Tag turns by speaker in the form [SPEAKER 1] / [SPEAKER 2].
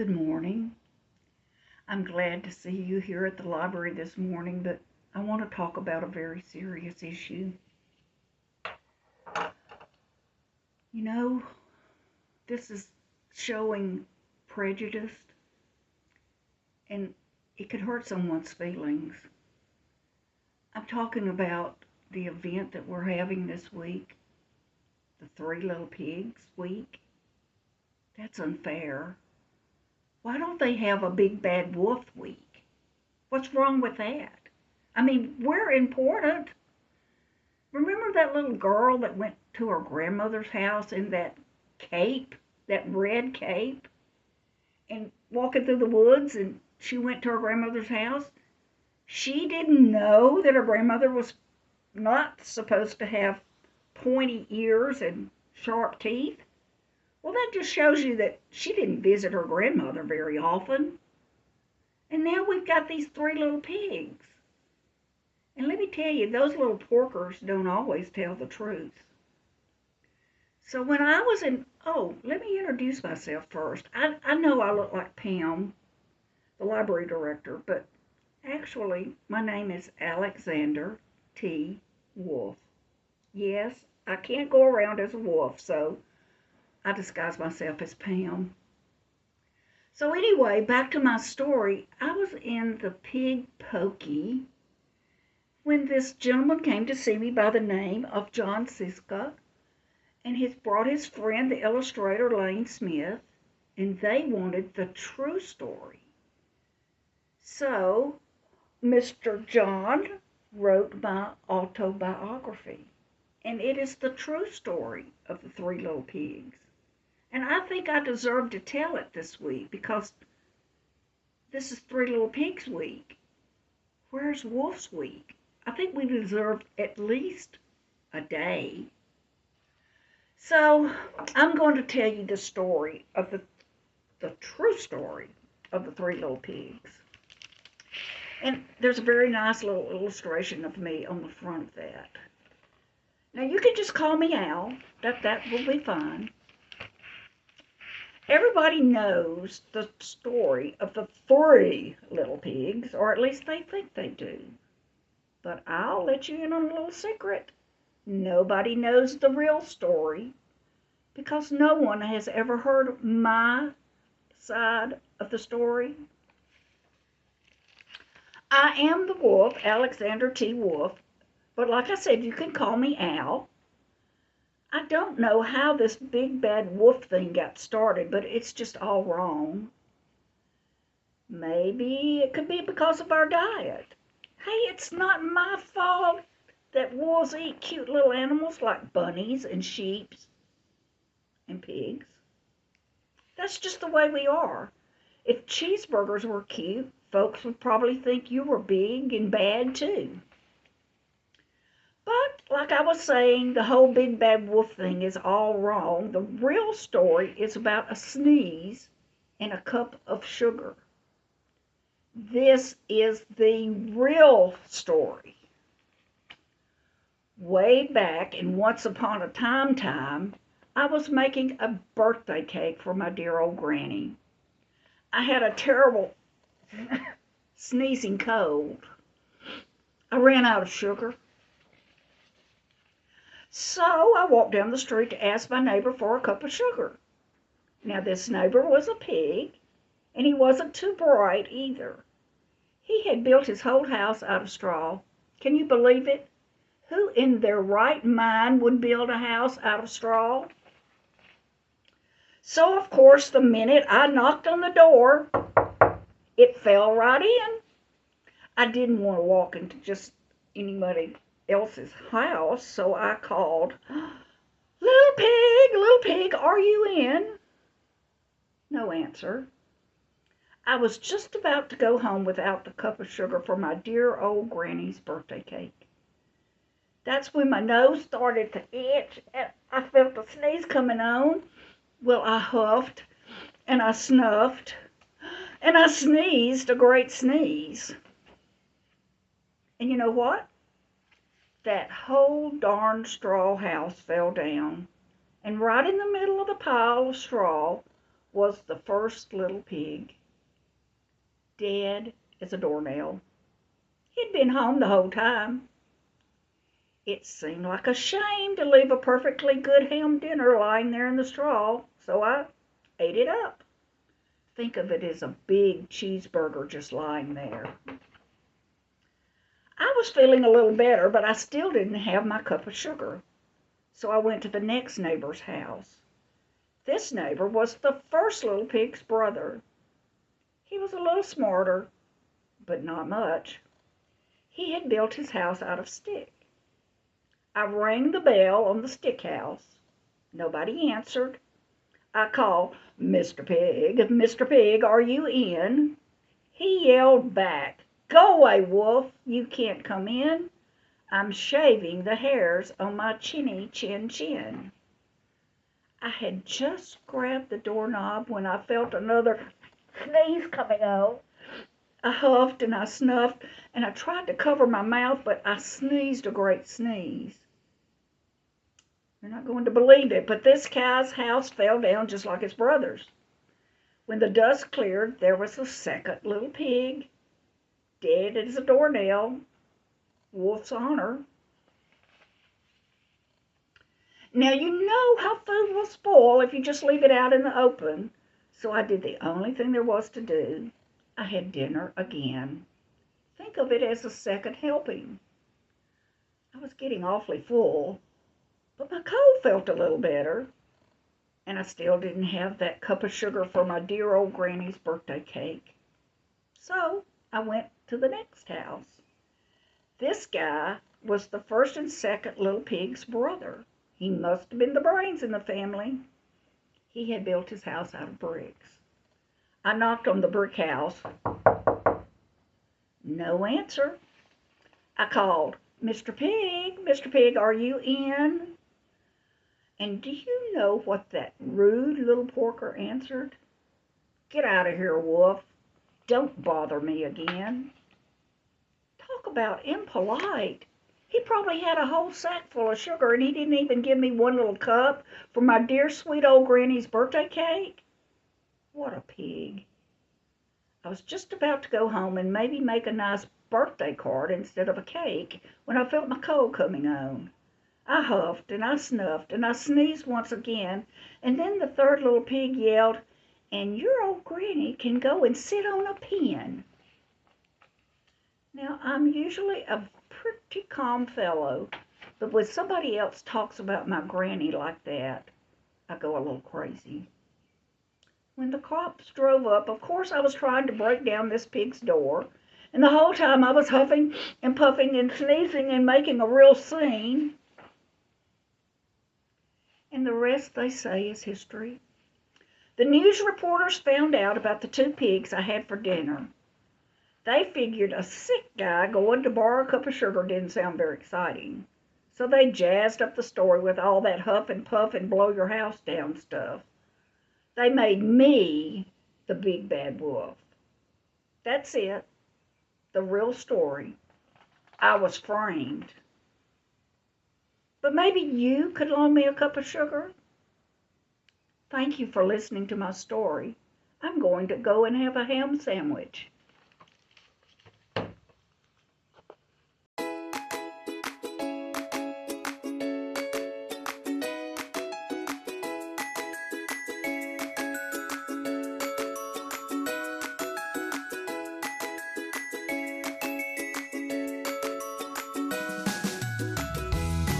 [SPEAKER 1] Good morning. I'm glad to see you here at the library this morning, but I want to talk about a very serious issue. You know, this is showing prejudice, and it could hurt someone's feelings. I'm talking about the event that we're having this week, the Three Little Pigs week. That's unfair. Why don't they have a big bad wolf week? What's wrong with that? I mean, we're important. Remember that little girl that went to her grandmother's house in that cape, that red cape, and walking through the woods, and she went to her grandmother's house? She didn't know that her grandmother was not supposed to have pointy ears and sharp teeth. Well, that just shows you that she didn't visit her grandmother very often. And now we've got these three little pigs. And let me tell you, those little porkers don't always tell the truth. So when I was let me introduce myself first. I know I look like Pam, the library director, but actually my name is Alexander T. Wolf. Yes, I can't go around as a wolf, so I disguise myself as Pam. So anyway, back to my story. I was in the pig pokey when this gentleman came to see me by the name of John Scieszka, and he brought his friend, the illustrator Lane Smith, and they wanted the true story. So Mr. John wrote my autobiography, and it is the true story of the Three Little Pigs. And I think I deserve to tell it this week because this is Three Little Pigs week. Where's Wolf's week? I think we deserve at least a day. So I'm going to tell you the story of the true story of the Three Little Pigs. And there's a very nice little illustration of me on the front of that. Now you can just call me Al. That will be fine. Everybody knows the story of the three little pigs, or at least they think they do. But I'll let you in on a little secret. Nobody knows the real story because no one has ever heard my side of the story. I am the wolf, Alexander T. Wolf, but like I said, you can call me Al. I don't know how this big bad wolf thing got started, but it's just all wrong. Maybe it could be because of our diet. Hey, it's not my fault that wolves eat cute little animals like bunnies and sheep and pigs. That's just the way we are. If cheeseburgers were cute, folks would probably think you were big and bad too. But, like I was saying, the whole big bad wolf thing is all wrong. The real story is about a sneeze and a cup of sugar. This is the real story. Way back in Once Upon a Time, I was making a birthday cake for my dear old granny. I had a terrible sneezing cold. I ran out of sugar. So I walked down the street to ask my neighbor for a cup of sugar. Now this neighbor was a pig, and he wasn't too bright either. He had built his whole house out of straw. Can you believe it? Who in their right mind would build a house out of straw? So, of course, the minute I knocked on the door, it fell right in. I didn't want to walk into just anybody else's house, so I called, little pig, are you in? No answer. I was just about to go home without the cup of sugar for my dear old granny's birthday cake. That's when my nose started to itch, and I felt a sneeze coming on. Well, I huffed, and I snuffed, and I sneezed a great sneeze. And you know what? That whole darn straw house fell down, and right in the middle of the pile of straw was the first little pig, dead as a doornail. He'd been home the whole time. It seemed like a shame to leave a perfectly good ham dinner lying there in the straw, so I ate it up. Think of it as a big cheeseburger just lying there. I was feeling a little better, but I still didn't have my cup of sugar, so I went to the next neighbor's house. This neighbor was the first little pig's brother. He was a little smarter, but not much. He had built his house out of stick. I rang the bell on the stick house. Nobody answered. I called, "Mr. Pig, are you in?" He yelled back, "Go away, Wolf, you can't come in. I'm shaving the hairs on my chinny chin. I had just grabbed the doorknob when I felt another sneeze coming on. I huffed and I snuffed and I tried to cover my mouth, but I sneezed a great sneeze. You're not going to believe it, but this guy's house fell down just like his brother's. When the dust cleared, there was the second little pig, dead as a doornail, Wolf's honor. Now you know how food will spoil if you just leave it out in the open, so I did the only thing there was to do. I had dinner again. Think of it as a second helping. I was getting awfully full, but my cold felt a little better, and I still didn't have that cup of sugar for my dear old granny's birthday cake. So I went to the next house. This guy was the first and second little pig's brother. He must have been the brains in the family. He had built his house out of bricks. I knocked on the brick house. No answer. I called, Mr. Pig, are you in?" And do you know what that rude little porker answered? "Get out of here, Wolf. Don't bother me again." Talk about impolite. He probably had a whole sack full of sugar, and he didn't even give me one little cup for my dear sweet old granny's birthday cake. What a pig. I was just about to go home and maybe make a nice birthday card instead of a cake when I felt my cold coming on. I huffed and I snuffed and I sneezed once again, and then the third little pig yelled, "And your old granny can go and sit on a pen." Now, I'm usually a pretty calm fellow, but when somebody else talks about my granny like that, I go a little crazy. When the cops drove up, of course I was trying to break down this pig's door, and the whole time I was huffing and puffing and sneezing and making a real scene. And the rest, they say, is history. The news reporters found out about the two pigs I had for dinner. They figured a sick guy going to borrow a cup of sugar didn't sound very exciting, so they jazzed up the story with all that huff and puff and blow your house down stuff. They made me the big bad wolf. That's it, the real story. I was framed. But maybe you could loan me a cup of sugar? Thank you for listening to my story. I'm going to go and have a ham sandwich.